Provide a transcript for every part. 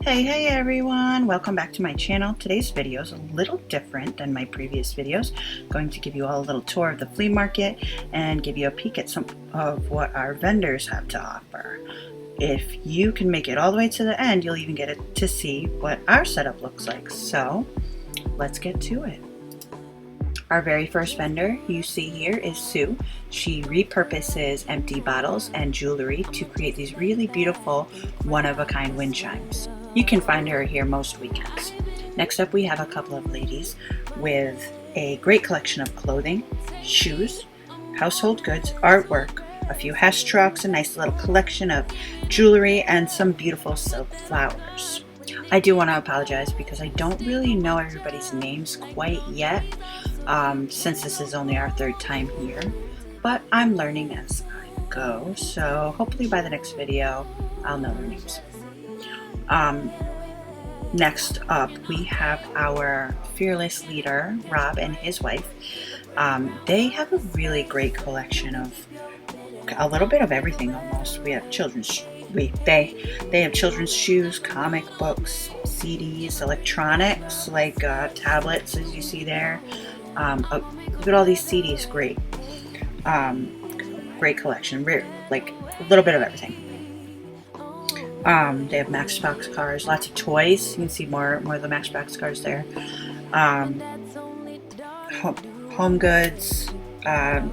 Hey everyone, welcome back to my channel. Today's video is a little different than my previous videos. I'm going to give you all a little tour of the flea market and give you a peek at some of what our vendors have to offer. If you can make it all the way to the end, you'll even get to see what our setup looks like. So let's get to it. Our very first vendor you see here is Sue. She repurposes empty bottles and jewelry to create these really beautiful one-of-a-kind wind chimes. You can find her here most weekends. Next up we have a couple of ladies with a great collection of clothing, shoes, household goods, artwork, a few hash trucks, a nice little collection of jewelry, and some beautiful silk flowers. I do want to apologize because I don't really know everybody's names quite yet, since this is only our third time here, but I'm learning as I go, so hopefully by the next video I'll know their names. Next up we have our fearless leader Rob and his wife. They have a really great collection of a little bit of everything almost. We have children's they have children's shoes, comic books, CDs, electronics like tablets as you see there. Look at all these CDs, great collection, like a little bit of everything. They have Matchbox cars, lots of toys. You can see more of the Matchbox cars there. Home goods. The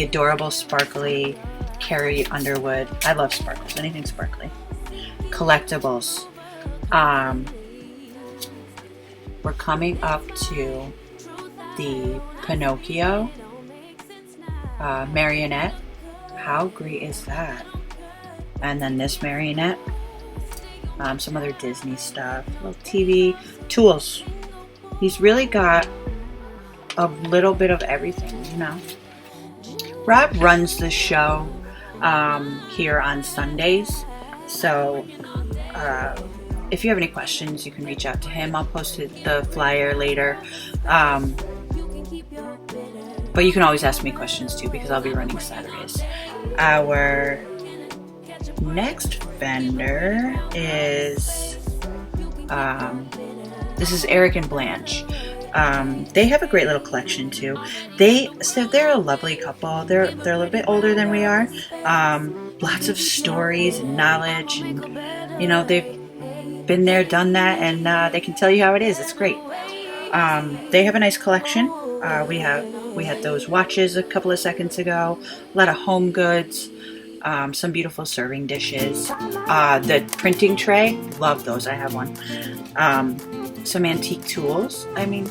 adorable sparkly Carrie Underwood. I love sparkles, anything sparkly. Collectibles. We're coming up to the Pinocchio marionette. How great is that? And then this marionette. Some other Disney stuff. Little TV. Tools. He's really got a little bit of everything, you know. Rob runs the show here on Sundays, so if you have any questions you can reach out to him. I'll post the flyer later, but you can always ask me questions too because I'll be running Saturdays. Our next vendor is this is Eric and Blanche. They have a great little collection too. They're a lovely couple. They're a little bit older than we are. Lots of stories and knowledge, and you know, they've been there, done that, and they can tell you how it is. It's great. They have a nice collection. We had those watches a couple of seconds ago. A lot of home goods. Some beautiful serving dishes. The printing tray, love those. I have one. Some antique tools. I mean,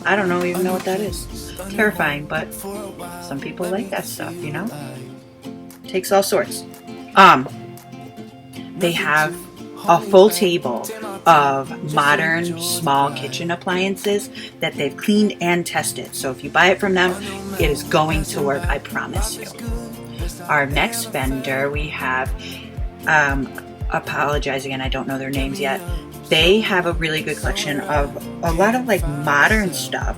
I don't even know what that is. Terrifying, but some people like that stuff, you know? Takes all sorts. They have a full table of modern small kitchen appliances that they've cleaned and tested. So if you buy it from them, it is going to work, I promise you. Our next vendor we have, apologize again, I don't know their names yet. They have a really good collection of a lot of like modern stuff,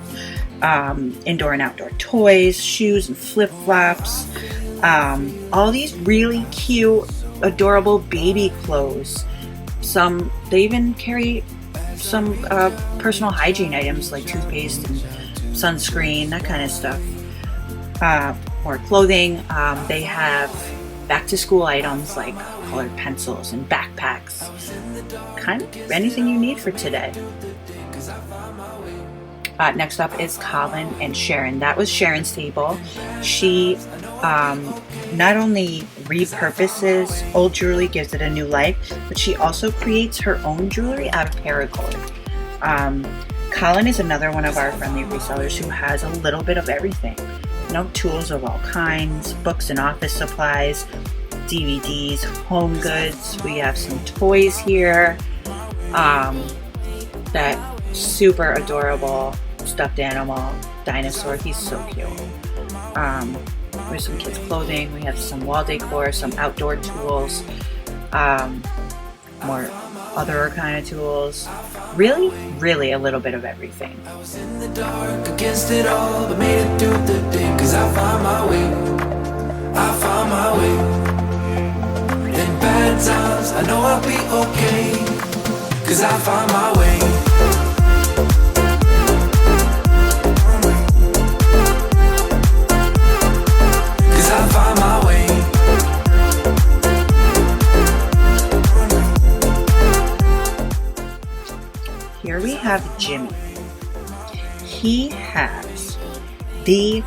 indoor and outdoor toys, shoes and flip-flops, all these really cute, adorable baby clothes. They even carry some personal hygiene items like toothpaste and sunscreen, that kind of stuff. More clothing. They have back to school items like colored pencils and backpacks, kind of anything you need for today. Next up is Colin and Sharon. That was Sharon's table. She not only repurposes old jewelry, gives it a new life, but she also creates her own jewelry out of paracord. Colin is another one of our friendly resellers who has a little bit of everything. You know, tools of all kinds, books and office supplies, DVDs, home goods. We have some toys here. That super adorable stuffed animal dinosaur. He's so cute. There's some kids' clothing. We have some wall decor, some outdoor tools, more other kind of tools. Really a little bit of everything. I was in the dark against it all, but made it through the day, 'cause I found my way. I found my way. And bad times, I know I'll be okay, 'cause I find my way. Find my way. Here we have Jimmy. He has the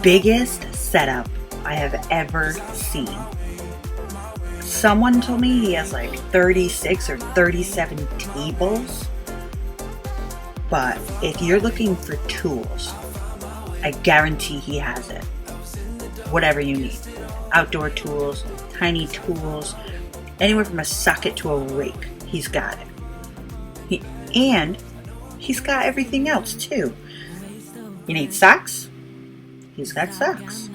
biggest setup I have ever seen. Someone told me he has like 36 or 37 tables. But if you're looking for tools, I guarantee he has it. Whatever you need. Outdoor tools, tiny tools, anywhere from a socket to a rake, he's got it. And he's got everything else too. You need socks? He's got socks.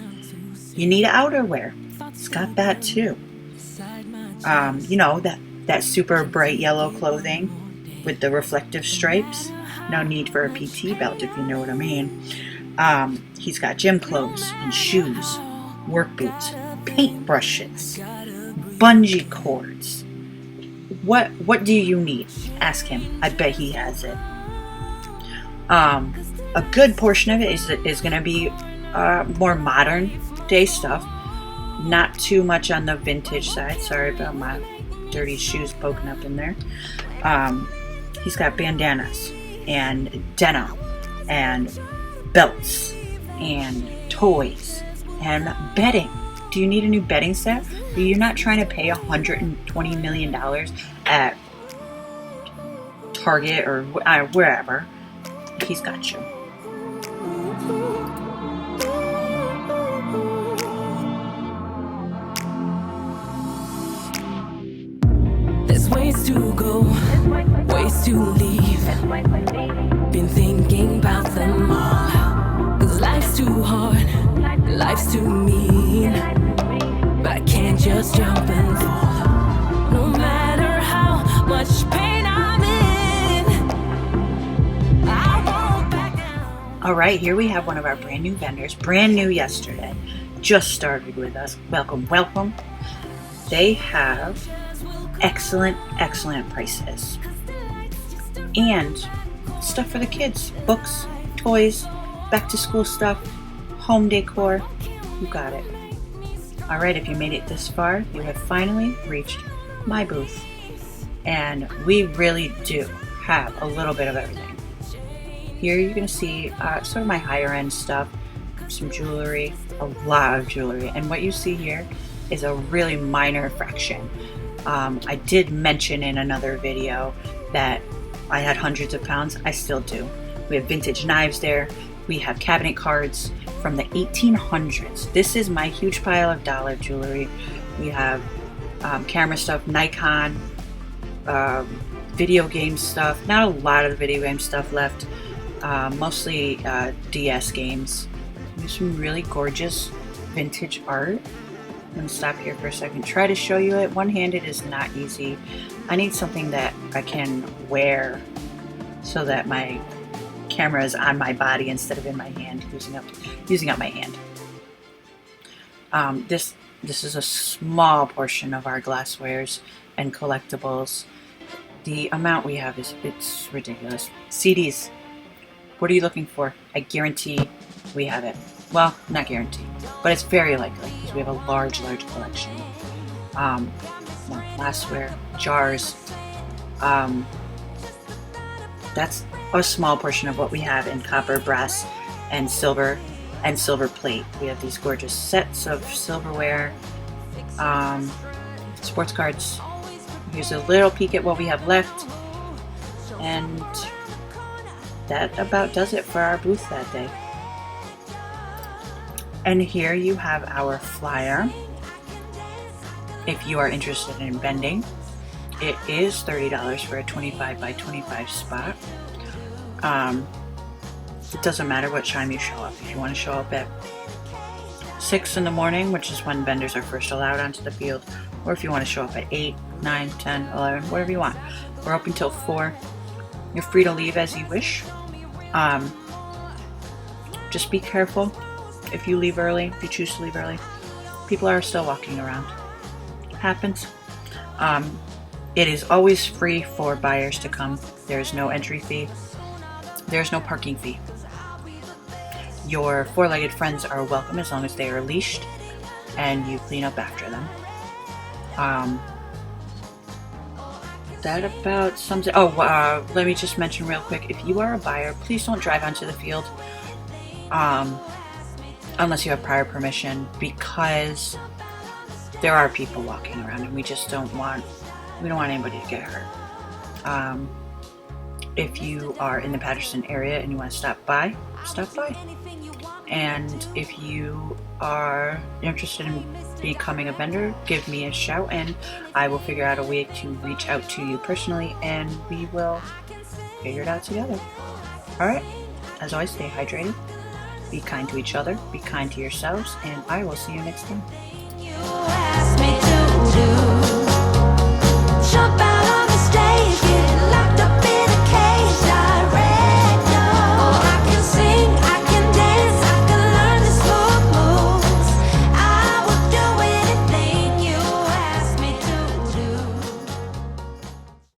You need outerwear? He's got that too. You know, that super bright yellow clothing with the reflective stripes? No need for a PT belt, if you know what I mean. He's got gym clothes and shoes, work boots, paintbrushes, bungee cords. What do you need? Ask him. I bet he has it. A good portion of it is going to be more modern day stuff. Not too much on the vintage side. Sorry about my dirty shoes poking up in there. He's got bandanas and denim and belts and toys and bedding. Do you need a new bedding set? You're not trying to pay $120 million at Target or wherever. He's got you. There's ways to go, ways to leave. Been thinking about them all. 'Cause life's too hard, life's too mean. But I can't just jump and fall. No matter how much pain I'm in, I won't back down. Alright, here we have one of our brand new vendors. Brand new yesterday. Just started with us. Welcome, welcome. They have excellent prices. And stuff for the kids. Books, toys, back to school stuff, home decor. You got it. Alright, if you made it this far, you have finally reached my booth. And we really do have a little bit of everything. Here you're going to see sort of my higher end stuff, some jewelry, a lot of jewelry. And what you see here is a really minor fraction. I did mention in another video that I had hundreds of pounds. I still do. We have vintage knives there. We have cabinet cards from the 1800s. This is my huge pile of dollar jewelry. We have camera stuff, Nikon, video game stuff. Not a lot of the video game stuff left. Mostly DS games. There's some really gorgeous vintage art. I'm going to stop here for a second. Try to show you it. One-handed is not easy. I need something that I can wear so that my camera is on my body instead of in my hand, using up my hand. This is a small portion of our glasswares and collectibles. The amount we have it's ridiculous. CDs. What are you looking for? I guarantee we have it. Well, not guarantee, but it's very likely because we have a large collection. More glassware, jars. That's a small portion of what we have in copper, brass, and silver plate. We have these gorgeous sets of silverware, sports cards. Here's a little peek at what we have left, and that about does it for our booth that day. And here you have our flyer. If you are interested in vending, it is $30 for a 25 by 25 spot. It doesn't matter what time you show up. If you want to show up at 6 in the morning, which is when vendors are first allowed onto the field, or if you want to show up at 8, 9, 10, 11, whatever you want. We're open till 4. You're free to leave as you wish. Just be careful if you leave early, if you choose to leave early. People are still walking around. happens. It is always free for buyers to come. There's no entry fee. There's no parking fee. Your four-legged friends are welcome as long as they are leashed and you clean up after them. That about sums it. Oh, let me just mention real quick, if you are a buyer, please don't drive onto the field unless you have prior permission, because there are people walking around and we don't want anybody to get hurt. If you are in the Patterson area and you want to stop by. And if you are interested in becoming a vendor, give me a shout and I will figure out a way to reach out to you personally and we will figure it out together. Alright, as always, stay hydrated, be kind to each other, be kind to yourselves, and I will see you next time.